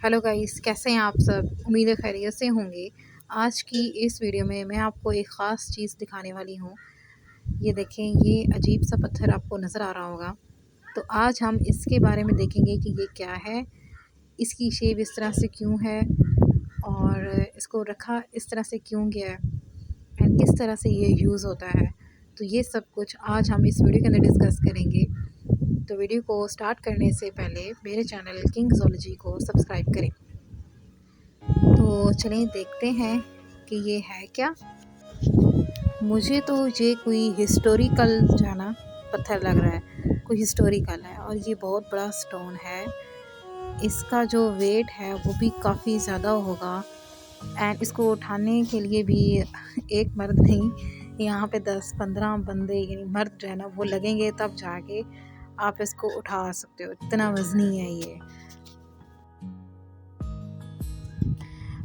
Hello guys, कैसे हैं आप सब? उम्मीद है खैरियत से होंगे। आज की इस वीडियो में मैं आपको एक ख़ास चीज़ दिखाने वाली हूँ। ये देखें, ये अजीब सा पत्थर आपको नज़र आ रहा होगा। तो आज हम इसके बारे में देखेंगे कि ये क्या है, इसकी शेप इस तरह से क्यों है और इसको रखा इस तरह से क्यों गया है एंड किस तरह से ये यूज़ होता है। तो ये सब कुछ आज हम इस वीडियो के अंदर डिस्कस करेंगे। तो वीडियो को स्टार्ट करने से पहले मेरे चैनल किंग ज़ोलॉजी को सब्सक्राइब करें। तो चलिए देखते हैं कि ये है क्या। मुझे तो ये कोई हिस्टोरिकल जो है ना पत्थर लग रहा है, कोई हिस्टोरिकल है और ये बहुत बड़ा स्टोन है। इसका जो वेट है वो भी काफ़ी ज़्यादा होगा एंड इसको उठाने के लिए भी एक मर्द नहीं, यहाँ पे 10-15 बंदे यानी मर्द जो है ना वो लगेंगे, तब जाके आप इसको उठा सकते हो। इतना वज़नी है ये।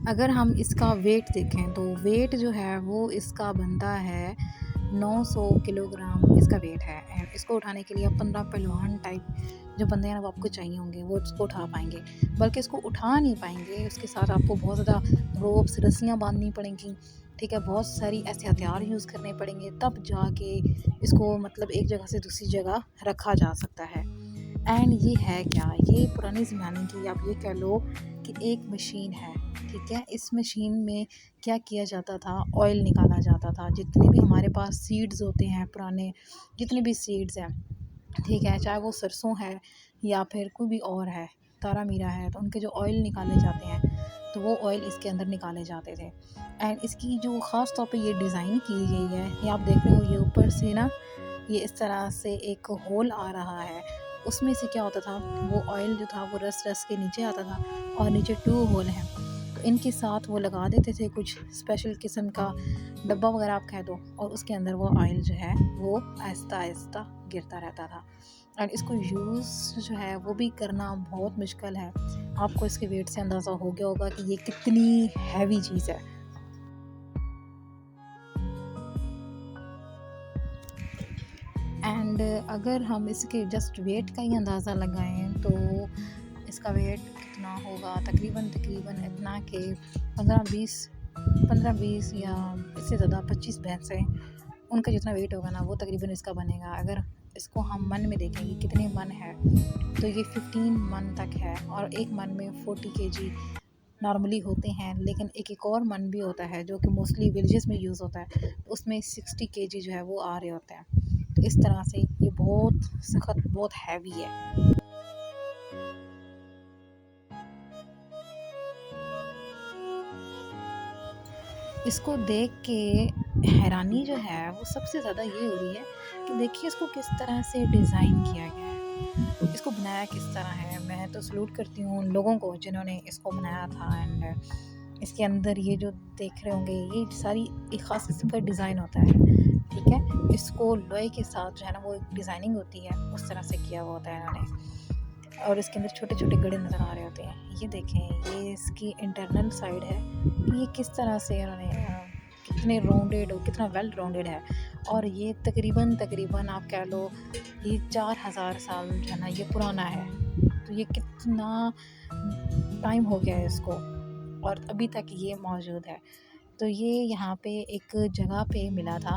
अगर हम इसका वेट देखें तो वेट जो है वो इसका बनता है 900 किलोग्राम इसका वेट है। एंड इसको उठाने के लिए आप 15 पहलवान टाइप जो बंदे हैं ना वो आपको चाहिए होंगे, वो इसको उठा पाएंगे। बल्कि इसको उठा नहीं पाएंगे, उसके साथ आपको बहुत ज़्यादा रोप्स रस्सियाँ बांधनी पड़ेंगी, ठीक है, बहुत सारी ऐसे हथियार यूज़ करने पड़ेंगे, तब जाके इसको मतलब एक जगह से दूसरी जगह रखा जा सकता है। एंड ये है क्या, ये पुराने ज़माने की आप ये कह लो कि एक मशीन है, ठीक है। इस मशीन में क्या किया जाता था, ऑयल निकाला जाता था। जितने भी हमारे पास सीड्स होते हैं, पुराने जितने भी सीड्स हैं, ठीक है, चाहे वो सरसों है या फिर कोई भी और है, तारा मीरा है, तो उनके जो ऑयल निकाले जाते हैं तो वो ऑयल इसके अंदर निकाले जाते थे। एंड इसकी जो ख़ास तौर पे ये डिज़ाइन की गई है, ये आप देख रहे हो, ये ऊपर से ना ये इस तरह से एक होल आ रहा है। उसमें से क्या होता था, वो ऑयल जो था वो रस रस के नीचे आता था और नीचे 2 होल हैं, तो इनके साथ वो लगा देते थे कुछ स्पेशल किस्म का डब्बा वगैरह आप कह दो, और उसके अंदर वो ऑयल जो है वो आहिस्ता आहिस्ता गिरता रहता था। और इसको यूज़ जो है वो भी करना बहुत मुश्किल है। आपको इसके वेट से अंदाज़ा हो गया होगा कि ये कितनी हैवी चीज़ है। एंड अगर हम इसके जस्ट वेट का ही अंदाज़ा लगाएं तो इसका वेट कितना होगा, तकरीबन इतना कि 15-20 या इससे ज़्यादा 25 भैंसें, उनका जितना वेट होगा ना वो तकरीबन इसका बनेगा। अगर इसको हम मन में देखेंगे कितने मन है, तो ये 15 मन तक है। और एक मन में 40 केजी नॉर्मली होते हैं, लेकिन एक और मन भी होता है जो कि मोस्टली विलेजेस में यूज़ होता है, तो उसमें 60 केजी जो है वो आ रहे होते हैं। तो इस तरह से ये बहुत सख्त, बहुत हैवी है। इसको देख के हैरानी जो है वो सबसे ज़्यादा ये हो रही है कि देखिए इसको किस तरह से डिज़ाइन किया गया है, इसको बनाया किस तरह है। मैं तो सलूट करती हूँ उन लोगों को जिन्होंने इसको बनाया था। एंड इसके अंदर ये जो देख रहे होंगे ये सारी एक ख़ास किस्म का डिज़ाइन होता है, ठीक है। इसको लोहे के साथ जो है ना वो एक डिज़ाइनिंग होती है, उस तरह से किया हुआ होता है इन्होंने। और इसके अंदर छोटे छोटे गड्ढे नज़र आ रहे होते हैं। ये देखें, ये इसकी इंटरनल साइड है, ये किस तरह से इन्होंने कितने राउंडेड और कितना वेल राउंडेड है। और ये तकरीबन आप कह लो ये 4000 साल जो है ना ये पुराना है। तो ये कितना टाइम हो गया है इसको और अभी तक ये मौजूद है। तो ये यहाँ पे एक जगह पे मिला था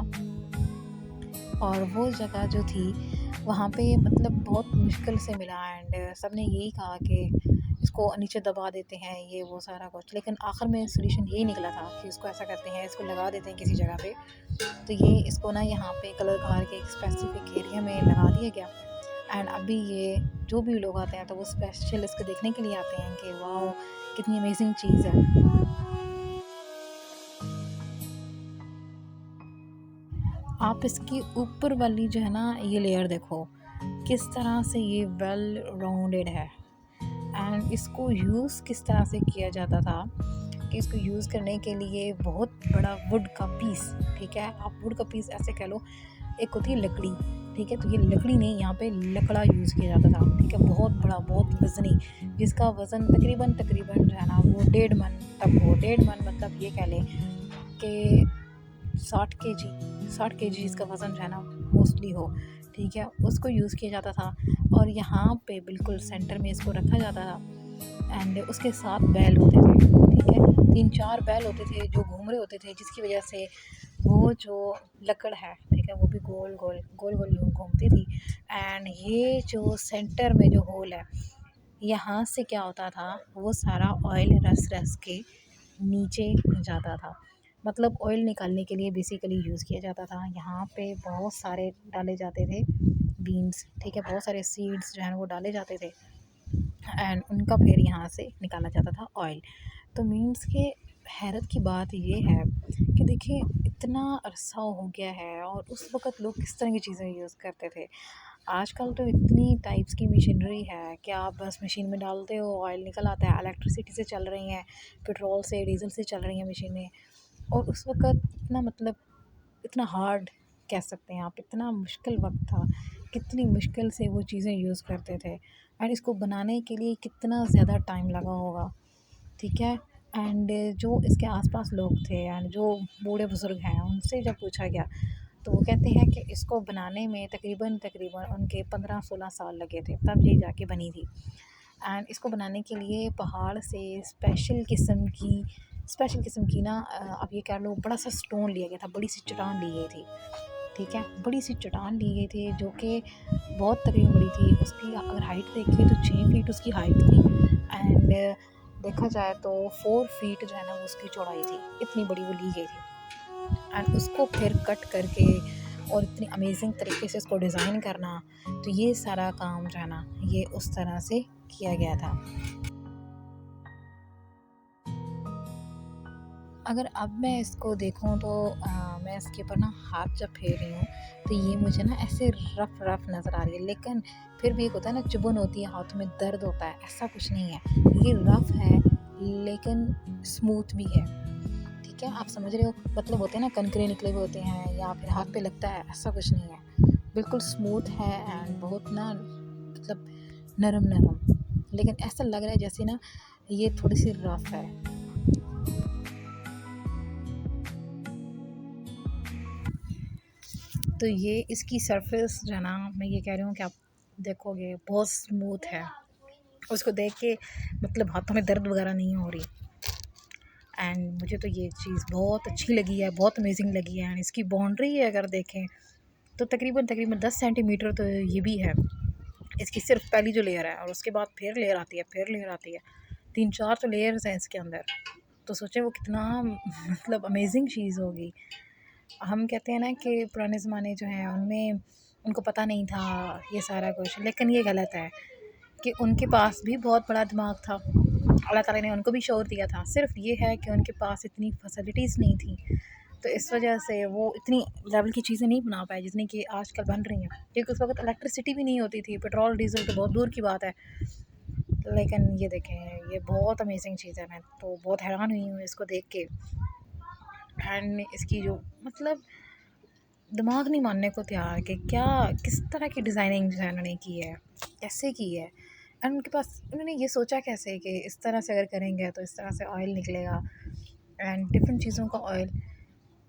और वो जगह जो थी वहाँ पे मतलब बहुत मुश्किल से मिला। एंड सब ने यही कहा कि इसको नीचे दबा देते हैं, ये वो सारा कुछ, लेकिन आखिर में सोल्यूशन यही निकला था कि इसको ऐसा करते हैं, इसको लगा देते हैं किसी जगह पे। तो ये इसको ना यहाँ पे कलर घर के एक स्पेसिफिक एरिया में लगा दिया गया। एंड अभी ये जो भी लोग आते हैं तो वो स्पेशल इसको देखने के लिए आते हैं कि वाह कितनी अमेजिंग चीज़ है। आप इसकी ऊपर वाली जो है ना ये लेयर देखो किस तरह से ये वेल राउंडेड है। एंड इसको यूज़ किस तरह से किया जाता था कि इसको यूज़ करने के लिए बहुत बड़ा वुड का पीस, ठीक है, आप वुड का पीस ऐसे कह लो, एक होती है लकड़ी, ठीक है, तो ये लकड़ी नहीं, यहाँ पे लकड़ा यूज़ किया जाता था, ठीक है, बहुत बड़ा, बहुत वज़नी, जिसका वज़न तकरीबन जो है ना वो 1.5 मन तक हो। 1.5 मन मतलब ये कह लें कि 60 केजी इसका वज़न जो है ना मोस्टली हो, ठीक है, उसको यूज़ किया जाता था। और यहाँ पे बिल्कुल सेंटर में इसको रखा जाता था। एंड उसके 7 बैल होते थे, ठीक है। 3-4 बैल होते थे जो घूम रहे होते थे, जिसकी वजह से वो जो लकड़ है, ठीक है, वो भी गोल गोल गोल गोल घूमती थी। एंड ये जो सेंटर में जो होल है, यहाँ से क्या होता था, वो सारा ऑयल रस रस के नीचे जाता था। मतलब ऑयल निकालने के लिए बेसिकली यूज़ किया जाता था। यहाँ पे बहुत सारे डाले जाते थे बीन्स, ठीक है, बहुत सारे सीड्स जो हैं वो डाले जाते थे एंड उनका फिर यहाँ से निकाला जाता था ऑयल। तो मीन्स के हैरत की बात ये है कि देखिए इतना अरसा हो गया है और उस वक़्त लोग किस तरह की चीज़ें यूज़ करते थे। आजकल तो इतनी टाइप्स की मशीनरी है कि आप बस मशीन में डालते हो, ऑयल निकल आता है। इलेक्ट्रिसिटी से चल रही हैं, पेट्रोल से, डीज़ल से चल रही हैं मशीनें। और उस वक़्त इतना मतलब इतना हार्ड कह सकते हैं आप, इतना मुश्किल वक़्त था, कितनी मुश्किल से वो चीज़ें यूज़ करते थे एंड इसको बनाने के लिए कितना ज़्यादा टाइम लगा होगा, ठीक है। एंड जो इसके आस-पास लोग थे एंड जो बूढ़े-बुज़ुर्ग हैं, उनसे जब पूछा गया, तो वो कहते हैं कि इसको बनाने में तकरीबन उनके 15-16 साल लगे थे, तब ये जाके बनी थी। एंड इसको बनाने के लिए पहाड़ से स्पेशल किस्म की ना आप ये कह लो बड़ा सा स्टोन लिया गया था, बड़ी सी चट्टान ली गई थी, ठीक है, बड़ी सी चट्टान ली गई थी जो कि बहुत तकरीबन बड़ी थी। उसकी अगर हाइट देखें तो 6 फीट उसकी हाइट थी एंड देखा जाए तो 4 फीट जो है ना वो उसकी चौड़ाई थी, इतनी बड़ी वो ली गई थी। एंड उसको फिर कट करके और इतनी अमेजिंग तरीके से उसको डिज़ाइन करना, तो ये सारा काम जो है ना ये उस तरह से किया गया था। अगर अब मैं इसको देखूँ तो मैं इसके ऊपर ना हाथ जब फेर रही हूँ तो ये मुझे ना ऐसे रफ़ नज़र आ रही है, लेकिन फिर भी एक होता है ना चुभन होती है, हाथों में दर्द होता है, ऐसा कुछ नहीं है। ये रफ़ है लेकिन स्मूथ भी है, ठीक है, आप समझ रहे हो। मतलब होते हैं ना कनकरे निकले हुए होते हैं या फिर हाथ पे लगता है, ऐसा कुछ नहीं है, बिल्कुल स्मूथ है एंड बहुत ना मतलब नरम, लेकिन ऐसा लग रहा है जैसे ना ये थोड़ी सी रफ़ है। तो ये इसकी सरफेस जो है ना, मैं ये कह रही हूँ कि आप देखोगे बहुत स्मूथ है, उसको देख के मतलब हाथों में दर्द वगैरह नहीं हो रही। एंड मुझे तो ये चीज़ बहुत अच्छी लगी है, बहुत अमेजिंग लगी है। एंड इसकी बाउंड्री अगर देखें तो तकरीबन 10 सेंटीमीटर तो ये भी है, इसकी सिर्फ पहली जो लेयर है, और उसके बाद फिर लेयर आती है, फिर लेयर आती है, 3-4 तो लेयर्स हैं इसके अंदर। तो सोचें वो कितना मतलब अमेजिंग चीज़ होगी। हम कहते हैं ना कि पुराने ज़माने जो हैं उनमें उनको पता नहीं था ये सारा कुछ, लेकिन ये गलत है कि उनके पास भी बहुत बड़ा दिमाग था, अल्लाह ताला ने उनको भी शऊर दिया था। सिर्फ ये है कि उनके पास इतनी फैसिलिटीज़ नहीं थी, तो इस वजह से वो इतनी लेवल की चीज़ें नहीं बना पाए जितनी कि आजकल बन रही हैं, क्योंकि उस वक्त इलेक्ट्रिसिटी भी नहीं होती थी, पेट्रोल डीज़ल तो बहुत दूर की बात है। लेकिन ये देखें, ये बहुत अमेजिंग चीज़ है, मैं तो बहुत हैरान हुई हूँ इसको देख के। एंड इसकी जो मतलब दिमाग नहीं मानने को तैयार कि क्या किस तरह की डिज़ाइनिंग जो है उन्होंने की है, कैसे की है। एंड उनके पास उन्होंने ये सोचा कैसे कि इस तरह से अगर करेंगे तो इस तरह से ऑयल निकलेगा एंड डिफरेंट चीज़ों का ऑयल।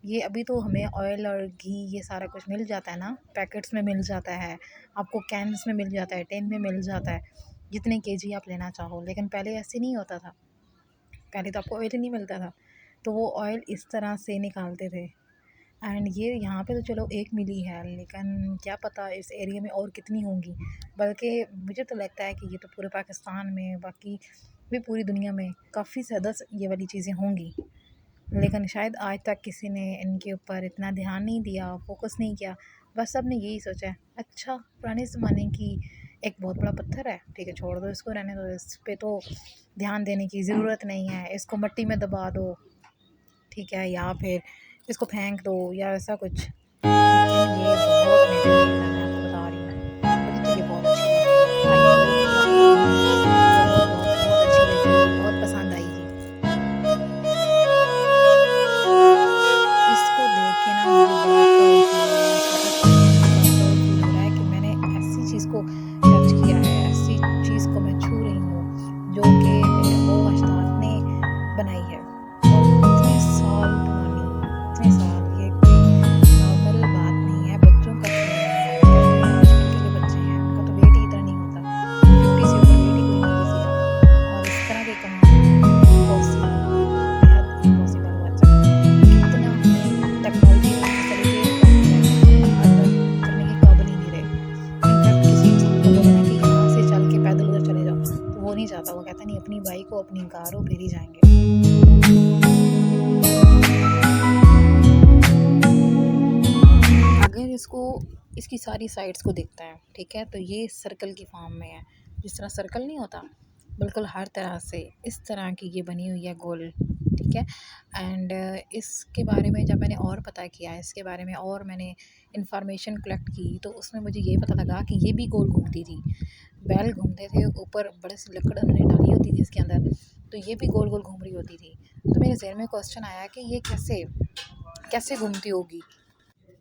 ये अभी तो हमें ऑयल और घी ये सारा कुछ मिल जाता है ना, पैकेट्स में मिल जाता है, आपको कैन्स में मिल जाता है, टिन में मिल जाता है, जितने केजी आप लेना चाहो। लेकिन पहले ऐसे नहीं होता था, पहले तो आपको ऑयल ही नहीं मिलता था, तो वो ऑयल इस तरह से निकालते थे। एंड ये यहाँ पे तो चलो एक मिली है, लेकिन क्या पता इस एरिया में और कितनी होंगी। बल्कि मुझे तो लगता है कि ये तो पूरे पाकिस्तान में, बाकी भी पूरी दुनिया में काफ़ी ज़्यादा ये वाली चीज़ें होंगी, लेकिन शायद आज तक किसी ने इनके ऊपर इतना ध्यान नहीं दिया, फोकस नहीं किया। बस सब ने यही सोचा है, अच्छा पुराने ज़माने की एक बहुत बड़ा पत्थर है, ठीक है, छोड़ दो इसको, रहने दो, इस पे तो ध्यान देने की ज़रूरत नहीं है, इसको मिट्टी में दबा दो, ठीक है, या फिर इसको फेंक दो या ऐसा कुछ। लेकिन ये बहुत अमेजिंग चीज़ है, मैं आपको बता रही हूँ, मुझे तो ये बहुत अच्छी लगी है। आई होप कि आपको भी बहुत अच्छी लगी, बहुत पसंद आएगी। इसको देख के ना मुझे बड़ा प्राउड फील हो रहा है, सच में बड़ा प्राउड फील हो रहा है कि मैंने ऐसी चीज़ को टच किया है, ऐसी चीज़ को मैं छू रही हूँ जो कि मेरे आबा व अजदाद ने बनाई है। और इतने साल पुरानी, इतने साल, ये कोई नॉर्मल बात नहीं है, बच्चों का खेलना है, नहीं चाहता, वो कहता नहीं अपनी बाइक को अपनी कार हो फिर ही जाएंगे। अगर इसको इसकी सारी साइड्स को देखता है, ठीक है, तो ये सर्कल की फॉर्म में है। जिस तरह सर्कल नहीं होता, बिल्कुल हर तरह से इस तरह की ये बनी हुई है गोल, ठीक है। एंड इसके बारे में जब मैंने और पता किया, इसके बारे में और मैंने इंफॉर्मेशन कलेक्ट की, तो उसमें मुझे ये पता लगा कि ये भी गोल घूमती थी। बैल घूमते थे, ऊपर बड़े सी लकड़ उन्होंने डाली होती थी इसके अंदर, तो ये भी गोल गोल घूम रही होती थी। तो मेरे जहन में क्वेश्चन आया कि ये कैसे कैसे घूमती होगी।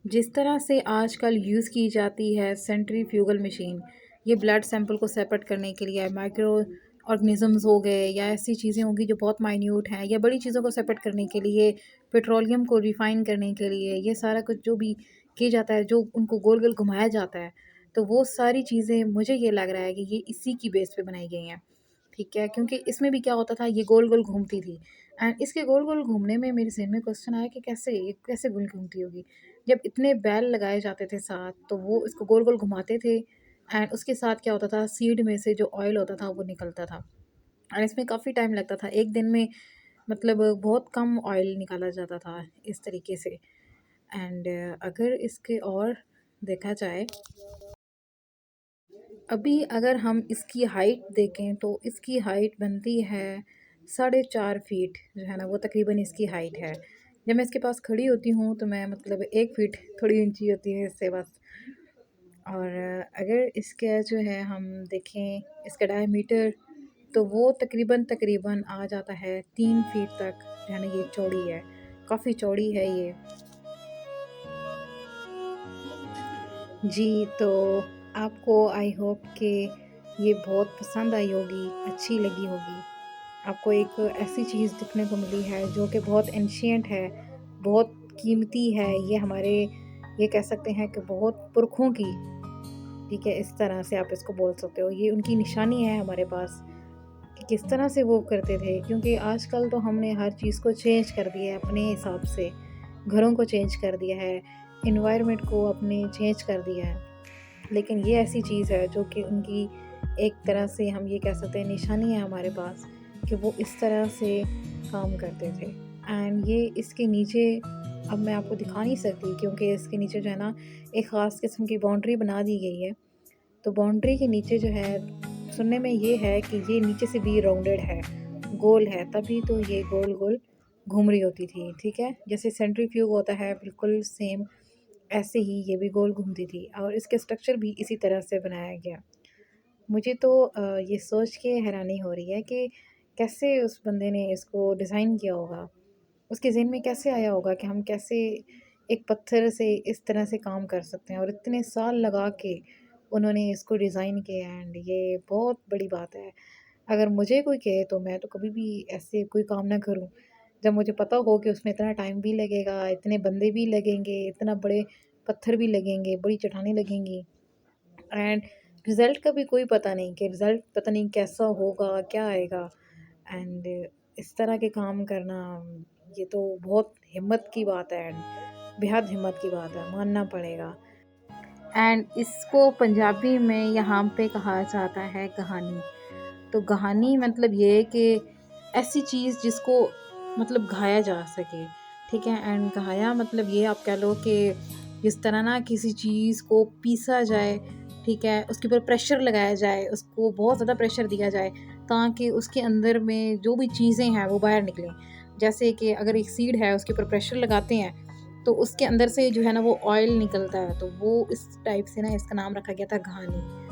जिस तरह से आजकल यूज़ की जाती है सेंट्रीफ्यूगल मशीन, ये ब्लड सैंपल को सेपरेट करने के लिए, माइक्रो ऑर्गेनिजम्स हो गए या ऐसी चीज़ें होंगी जो बहुत माइन्यूट हैं, या बड़ी चीज़ों को सेपरेट करने के लिए, पेट्रोलियम को रिफ़ाइन करने के लिए, ये सारा कुछ जो भी किया जाता है, जो उनको गोल गोल घुमाया जाता है, तो वो सारी चीज़ें मुझे ये लग रहा है कि ये इसी की बेस पे बनाई गई हैं, ठीक है। क्योंकि इसमें भी क्या होता था, ये गोल गोल घूमती थी, एंड इसके गोल गोल घूमने में मेरे जहन में क्वेश्चन आया कि ये कैसे गोल घूमती होगी। जब इतने बैल लगाए जाते थे साथ, तो वो इसको गोल गोल घुमाते थे, एंड उसके साथ क्या होता था, सीड में से जो ऑयल होता था वो निकलता था, और इसमें काफ़ी टाइम लगता था, एक दिन में मतलब बहुत कम ऑयल निकाला जाता था इस तरीके से। एंड अगर इसके और देखा जाए, अभी अगर हम इसकी हाइट देखें तो इसकी हाइट बनती है 4.5 फीट, जो है ना वो तकरीबन इसकी हाइट है। जब मैं इसके पास खड़ी होती हूँ तो मैं मतलब 1 फीट थोड़ी ऊंची होती है इससे बस। और अगर इसका जो है हम देखें इसका डायमीटर, तो वो तकरीबन तकरीबन आ जाता है 3 फीट तक, जो है ना ये चौड़ी है, काफ़ी चौड़ी है ये। जी, तो आपको आई होप कि ये बहुत पसंद आई होगी, अच्छी लगी होगी। आपको एक ऐसी चीज़ दिखने को मिली है जो कि बहुत एंशिएंट है, बहुत कीमती है, ये हमारे ये कह सकते हैं कि बहुत पुरखों की, ठीक है, इस तरह से आप इसको बोल सकते हो। ये उनकी निशानी है हमारे पास कि किस तरह से वो करते थे, क्योंकि आजकल तो हमने हर चीज़ को चेंज कर दिया है अपने हिसाब से, घरों को चेंज कर दिया है, एनवायरनमेंट को अपने चेंज कर दिया है। लेकिन ये ऐसी चीज़ है जो कि उनकी एक तरह से हम ये कह सकते हैं निशानी है हमारे पास, कि वो इस तरह से काम करते थे। एंड ये इसके नीचे अब मैं आपको दिखा नहीं सकती, क्योंकि इसके नीचे जो है ना एक ख़ास किस्म की बाउंड्री बना दी गई है। तो बाउंड्री के नीचे जो है, सुनने में ये है कि ये नीचे से भी राउंडेड है, गोल है, तभी तो ये गोल गोल घूम रही होती थी, ठीक है। जैसे सेंट्रीफ्यूग होता है बिल्कुल सेम, ऐसे ही ये भी गोल घूमती थी, और इसके स्ट्रक्चर भी इसी तरह से बनाया गया। मुझे तो ये सोच के हैरानी हो रही है कि कैसे उस बंदे ने इसको डिज़ाइन किया होगा, उसके ज़हन में कैसे आया होगा कि हम कैसे एक पत्थर से इस तरह से काम कर सकते हैं, और इतने साल लगा के उन्होंने इसको डिज़ाइन किया। एंड ये बहुत बड़ी बात है। अगर मुझे कोई कहे तो मैं तो कभी भी ऐसे कोई काम ना करूं, जब मुझे पता हो कि उसमें इतना टाइम भी लगेगा, इतने बंदे भी लगेंगे, इतना बड़े पत्थर भी लगेंगे, बड़ी चट्टानें लगेंगी, एंड रिज़ल्ट का भी कोई पता नहीं कि रिज़ल्ट पता नहीं कैसा होगा, क्या आएगा। एंड इस तरह के काम करना, ये तो बहुत हिम्मत की बात है, एंड बेहद हिम्मत की बात है, मानना पड़ेगा। एंड इसको पंजाबी में यहाँ पे कहा जाता है कहानी। तो कहानी मतलब ये है कि ऐसी चीज़ जिसको मतलब घाया जा सके, ठीक है। एंड घाया मतलब ये आप कह लो कि जिस तरह ना किसी चीज़ को पीसा जाए, ठीक है, उसके ऊपर प्रेशर लगाया जाए, उसको बहुत ज़्यादा प्रेशर दिया जाए, ताकि उसके अंदर में जो भी चीज़ें हैं वो बाहर निकलें। जैसे कि अगर एक सीड है, उसके ऊपर प्रेशर लगाते हैं, तो उसके अंदर से जो है ना वो ऑयल निकलता है, तो वो इस टाइप से ना इसका नाम रखा गया था घानी।